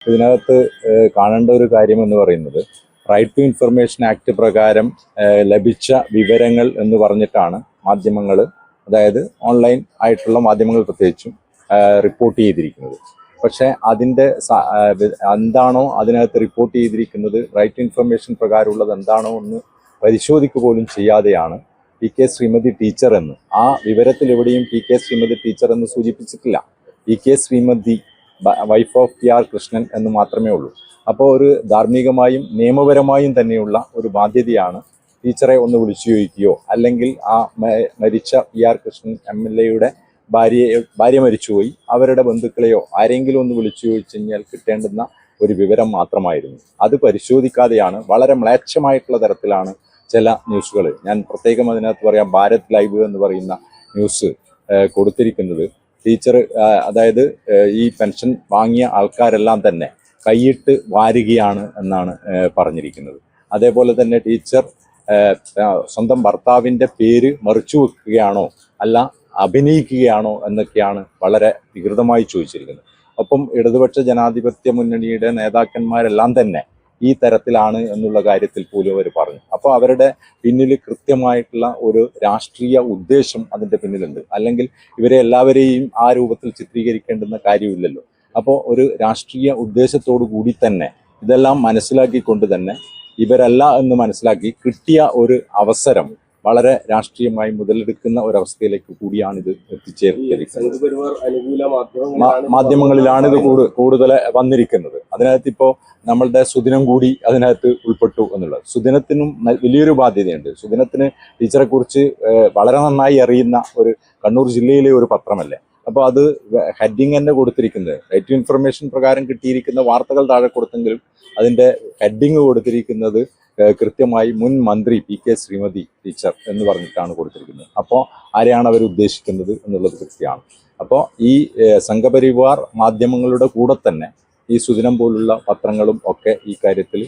ഇതിനകത്ത് കാണേണ്ട ഒരു കാര്യം എന്ന് പറയുന്നത് റൈറ്റ് ടു ഇൻഫർമേഷൻ ആക്ട് പ്രകാരം ലഭിച്ച വിവരങ്ങൾ എന്ന് പറഞ്ഞിട്ടാണ് മാധ്യമങ്ങൾ, അതായത് ഓൺലൈൻ ആയിട്ടുള്ള മാധ്യമങ്ങൾ പ്രത്യേകിച്ചും റിപ്പോർട്ട് ചെയ്തിരിക്കുന്നത്. പക്ഷേ അതിൻ്റെ എന്താണോ അതിനകത്ത് റിപ്പോർട്ട് ചെയ്തിരിക്കുന്നത്, റൈറ്റ് ഇൻഫർമേഷൻ പ്രകാരമുള്ളത് എന്താണോ എന്ന് പരിശോധിക്കുക പോലും ചെയ്യാതെയാണ് പി കെ ശ്രീമതി ടീച്ചർ എന്ന്, ആ വിവരത്തിൽ എവിടെയും പി കെ ശ്രീമതി ടീച്ചർ എന്ന് സൂചിപ്പിച്ചിട്ടില്ല. P K Sreemathi wife of P R Krishnan എന്ന് മാത്രമേ ഉള്ളൂ. അപ്പോൾ ഒരു ധാർമ്മികമായും നിയമപരമായും തന്നെയുള്ള ഒരു ബാധ്യതയാണ് ടീച്ചറെ ഒന്ന് വിളിച്ചു ചോദിക്കുകയോ, അല്ലെങ്കിൽ ആ മരിച്ച പി ആർ കൃഷ്ണൻ MLA-യുടെ ഭാര്യ മരിച്ചുപോയി അവരുടെ ബന്ധുക്കളെയോ ആരെങ്കിലും ഒന്ന് വിളിച്ചു ചോദിച്ചു കഴിഞ്ഞാൽ കിട്ടേണ്ടുന്ന ഒരു വിവരം മാത്രമായിരുന്നു. അത് പരിശോധിക്കാതെയാണ് വളരെ മ്ലേച്ഛമായിട്ടുള്ള തരത്തിലാണ് ചില ന്യൂസുകൾ, ഞാൻ പ്രത്യേകം അതിനകത്ത് പറയാം, ഭാരത് ലൈവ് എന്ന് പറയുന്ന ന്യൂസ് കൊടുത്തിരിക്കുന്നത്. ടീച്ചർ, അതായത് ഈ പെൻഷൻ വാങ്ങിയ ആൾക്കാരെല്ലാം തന്നെ കൈയിട്ട് വാരുകയാണ് എന്നാണ് പറഞ്ഞിരിക്കുന്നത്. അതേപോലെ തന്നെ ടീച്ചർ സ്വന്തം ഭർത്താവിൻ്റെ പേര് മറിച്ചു വെക്കുകയാണോ അല്ല അഭിനയിക്കുകയാണോ എന്നൊക്കെയാണ് വളരെ വികൃതമായി ചോദിച്ചിരിക്കുന്നത്. ഒപ്പം ഇടതുപക്ഷ ജനാധിപത്യ മുന്നണിയുടെ നേതാക്കന്മാരെല്ലാം തന്നെ ഈ തരത്തിലാണ് എന്നുള്ള കാര്യത്തിൽ പോലും അവർ പറഞ്ഞു. അപ്പോൾ അവരുടെ പിന്നിൽ കൃത്യമായിട്ടുള്ള ഒരു രാഷ്ട്രീയ ഉദ്ദേശം അതിൻ്റെ പിന്നിലുണ്ട്. അല്ലെങ്കിൽ ഇവരെ എല്ലാവരെയും ആ രൂപത്തിൽ ചിത്രീകരിക്കേണ്ടുന്ന കാര്യമില്ലല്ലോ. അപ്പോൾ ഒരു രാഷ്ട്രീയ ഉദ്ദേശത്തോടു കൂടി തന്നെ ഇതെല്ലാം മനസ്സിലാക്കിക്കൊണ്ട് തന്നെ ഇവരല്ല എന്ന് മനസ്സിലാക്കി കിട്ടിയ ഒരു അവസരം വളരെ രാഷ്ട്രീയമായി മുതലെടുക്കുന്ന ഒരവസ്ഥയിലേക്ക് കൂടിയാണ് ഇത് എത്തിച്ചേർന്നിരിക്കുന്നത്. മാധ്യമങ്ങളിലാണ് ഇത് കൂടുതൽ വന്നിരിക്കുന്നത്. അതിനകത്ത് ഇപ്പോൾ നമ്മളുടെ സുദിനം കൂടി അതിനകത്ത് ഉൾപ്പെട്ടു എന്നുള്ളത്. സുദിനത്തിനും വലിയൊരു ബാധ്യതയുണ്ട്. സുദിനത്തിന് ടീച്ചറെ കുറിച്ച് വളരെ നന്നായി അറിയുന്ന ഒരു കണ്ണൂർ ജില്ലയിലെ ഒരു പത്രമല്ലേ. അപ്പോൾ അത് ഹെഡിങ് തന്നെ കൊടുത്തിരിക്കുന്നത് റൈറ്റ് ടു ഇൻഫർമേഷൻ പ്രകാരം കിട്ടിയിരിക്കുന്ന വാർത്തകൾ താഴെ കൊടുത്തെങ്കിലും അതിൻ്റെ ഹെഡിങ് കൊടുത്തിരിക്കുന്നത് കൃത്യമായി മുൻ മന്ത്രി പി കെ ശ്രീമതി ടീച്ചർ എന്ന് പറഞ്ഞിട്ടാണ് കൊടുത്തിരിക്കുന്നത്. അപ്പോൾ ആരെയാണ് അവർ ഉദ്ദേശിക്കുന്നത് എന്നുള്ളത് കൃത്യമാണ്. അപ്പോൾ ഈ സംഘപരിവാർ മാധ്യമങ്ങളുടെ കൂടെ തന്നെ ഈ സുദിനം പോലുള്ള പത്രങ്ങളും ഒക്കെ ഈ കാര്യത്തിൽ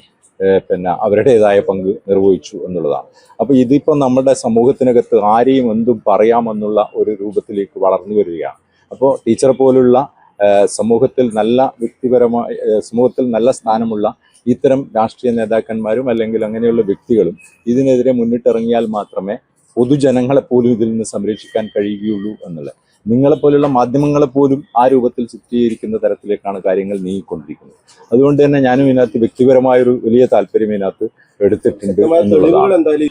അവരുടേതായ പങ്ക് നിർവഹിച്ചു എന്നുള്ളതാണ്. അപ്പോൾ ഇതിപ്പോൾ നമ്മുടെ സമൂഹത്തിനകത്ത് ആരെയും എന്തും പറയാമെന്നുള്ള ഒരു രൂപത്തിലേക്ക് വളർന്നു വരികയാണ്. അപ്പോൾ ടീച്ചർ പോലുള്ള സമൂഹത്തിൽ നല്ല സ്ഥാനമുള്ള ഇത്തരം രാഷ്ട്രീയ നേതാക്കന്മാരും അല്ലെങ്കിൽ അങ്ങനെയുള്ള വ്യക്തികളും ഇതിനെതിരെ മുന്നിട്ടിറങ്ങിയാൽ മാത്രമേ പൊതുജനങ്ങളെപ്പോലും ഇതിൽ നിന്ന് സംരക്ഷിക്കാൻ കഴിയുകയുള്ളൂ എന്നുള്ളത്. നിങ്ങളെപ്പോലുള്ള മാധ്യമങ്ങളെപ്പോലും ആ രൂപത്തിൽ ചിത്രീകരിക്കുന്ന തരത്തിലേക്കാണ് കാര്യങ്ങൾ നീങ്ങിക്കൊണ്ടിരിക്കുന്നത്. അതുകൊണ്ട് തന്നെ ഞാനും ഇതിനകത്ത് വ്യക്തിപരമായൊരു വലിയ താല്പര്യം ഇതിനകത്ത് എടുത്തിട്ടുണ്ട് എന്നുള്ളതാണ്.